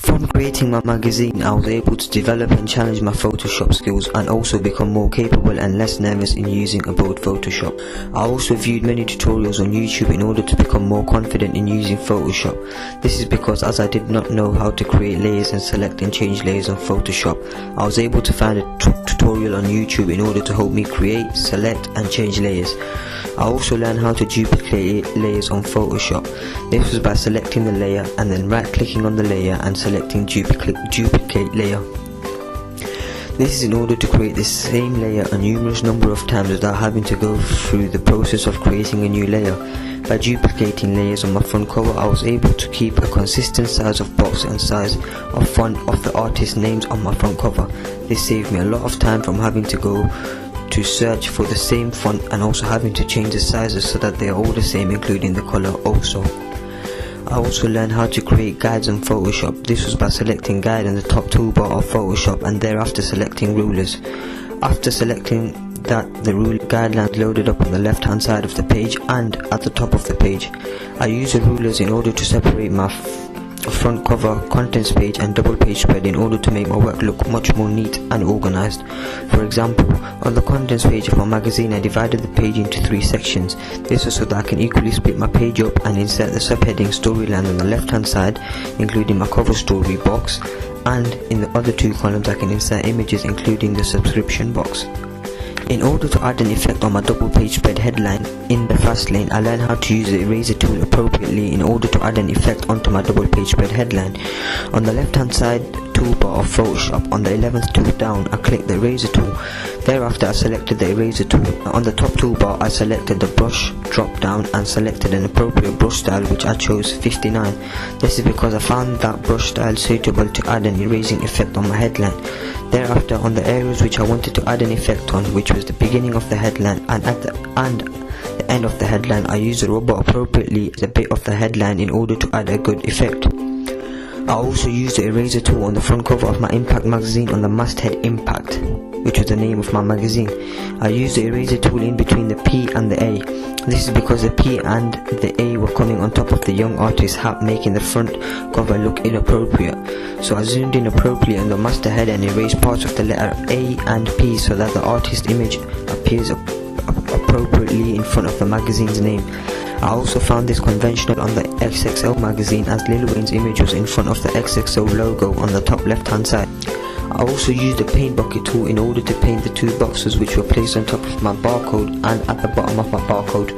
From creating my magazine, I was able to develop and challenge my Photoshop skills and also become more capable and less nervous in using Adobe Photoshop. I also viewed many tutorials on YouTube in order to become more confident in using Photoshop. This is because as I did not know how to create layers and select and change layers on Photoshop, I was able to find a tutorial on YouTube in order to help me create, select and change layers. I also learned how to duplicate layers on Photoshop. This was by selecting the layer and then right clicking on the layer and selecting duplicate layer. This is in order to create the same layer a numerous number of times without having to go through the process of creating a new layer. By duplicating layers on my front cover, I was able to keep a consistent size of box and size of font of the artist's names on my front cover. This saved me a lot of time from having to go to search for the same font and also having to change the sizes so that they are all the same, including the color also. I also learned how to create guides on Photoshop. This was by selecting guide in the top toolbar of Photoshop and thereafter selecting rulers. After selecting that, the rule guidelines loaded up on the left hand side of the page and at the top of the page. I use the rulers in order to separate my front cover, contents page and double page spread in order to make my work look much more neat and organized. For example, on the contents page of my magazine, I divided the page into 3 sections. This was so that I can equally split my page up and insert the subheading storyline on the left hand side, including my cover story box, and in the other 2 columns I can insert images including the subscription box. In order to add an effect on my double page spread headline in the Fastlane, I learned how to use the eraser tool appropriately in order to add an effect onto my double page spread headline. On the left hand side toolbar of Photoshop, on the 11th tool down, I clicked the eraser tool. Thereafter I selected the eraser tool. On the top toolbar I selected the brush drop down and selected an appropriate brush style, which I chose 59. This is because I found that brush style suitable to add an erasing effect on my headline. Thereafter, on the areas which I wanted to add an effect on, which was the beginning of the headline and at the end of the headline, I used the rubber appropriately as a bit of the headline in order to add a good effect. I also used the eraser tool on the front cover of my Impact magazine on the masthead Impact, which was the name of my magazine. I used the eraser tool in between the P and the A. This is because the P and the A were coming on top of the young artist's hat, making the front cover look inappropriate. So I zoomed in appropriately on the masthead and erased parts of the letter A and P so that the artist's image appears appropriately in front of the magazine's name. I also found this conventional on the XXL magazine, as Lil Wayne's image was in front of the XXL logo on the top left hand side. I also used the paint bucket tool in order to paint the 2 boxes which were placed on top of my barcode and at the bottom of my barcode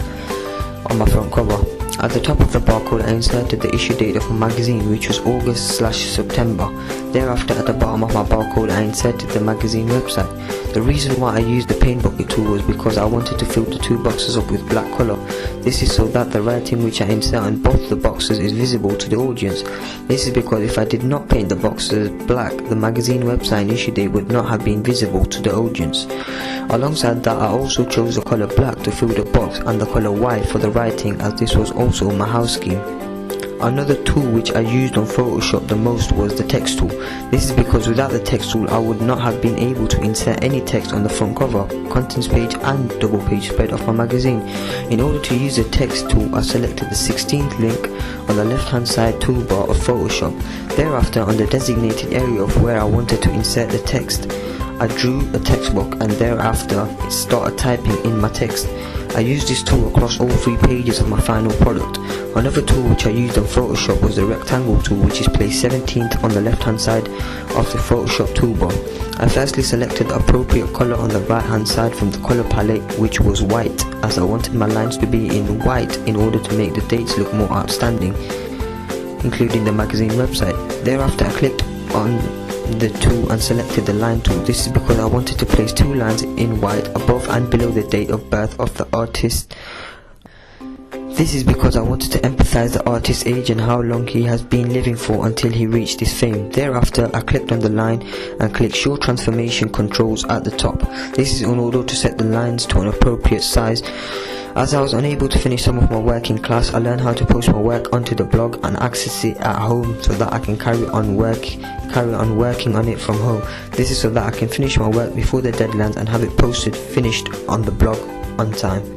on my front cover. At the top of the barcode I inserted the issue date of my magazine, which was August/September. Thereafter, at the bottom of my barcode I inserted the magazine website. The reason why I used the paint bucket tool was because I wanted to fill the 2 boxes up with black colour. This is so that the writing which I insert on both the boxes is visible to the audience. This is because if I did not paint the boxes black, the magazine website and issue date would not have been visible to the audience. Alongside that, I also chose the colour black to fill the box and the colour white for the writing, as this was also my house scheme. Another tool which I used on Photoshop the most was the text tool. This is because without the text tool I would not have been able to insert any text on the front cover, contents page and double page spread of my magazine. In order to use the text tool, I selected the 16th link on the left hand side toolbar of Photoshop. Thereafter, on the designated area of where I wanted to insert the text, I drew a text box and thereafter started typing in my text. I used this tool across all 3 pages of my final product. Another tool which I used on Photoshop was the rectangle tool, which is placed 17th on the left hand side of the Photoshop toolbar. I firstly selected the appropriate colour on the right hand side from the colour palette, which was white, as I wanted my lines to be in white in order to make the dates look more outstanding, including the magazine website. Thereafter I clicked on the tool and selected the line tool. This is because I wanted to place 2 lines in white above and below the date of birth of the artist. This is because I wanted to emphasize the artist's age and how long he has been living for until he reached his fame. Thereafter, I clicked on the line and clicked Show Transformation Controls at the top. This is in order to set the lines to an appropriate size. As I was unable to finish some of my work in class, I learned how to post my work onto the blog and access it at home so that I can carry on working on it from home. This is so that I can finish my work before the deadlines and have it finished on the blog on time.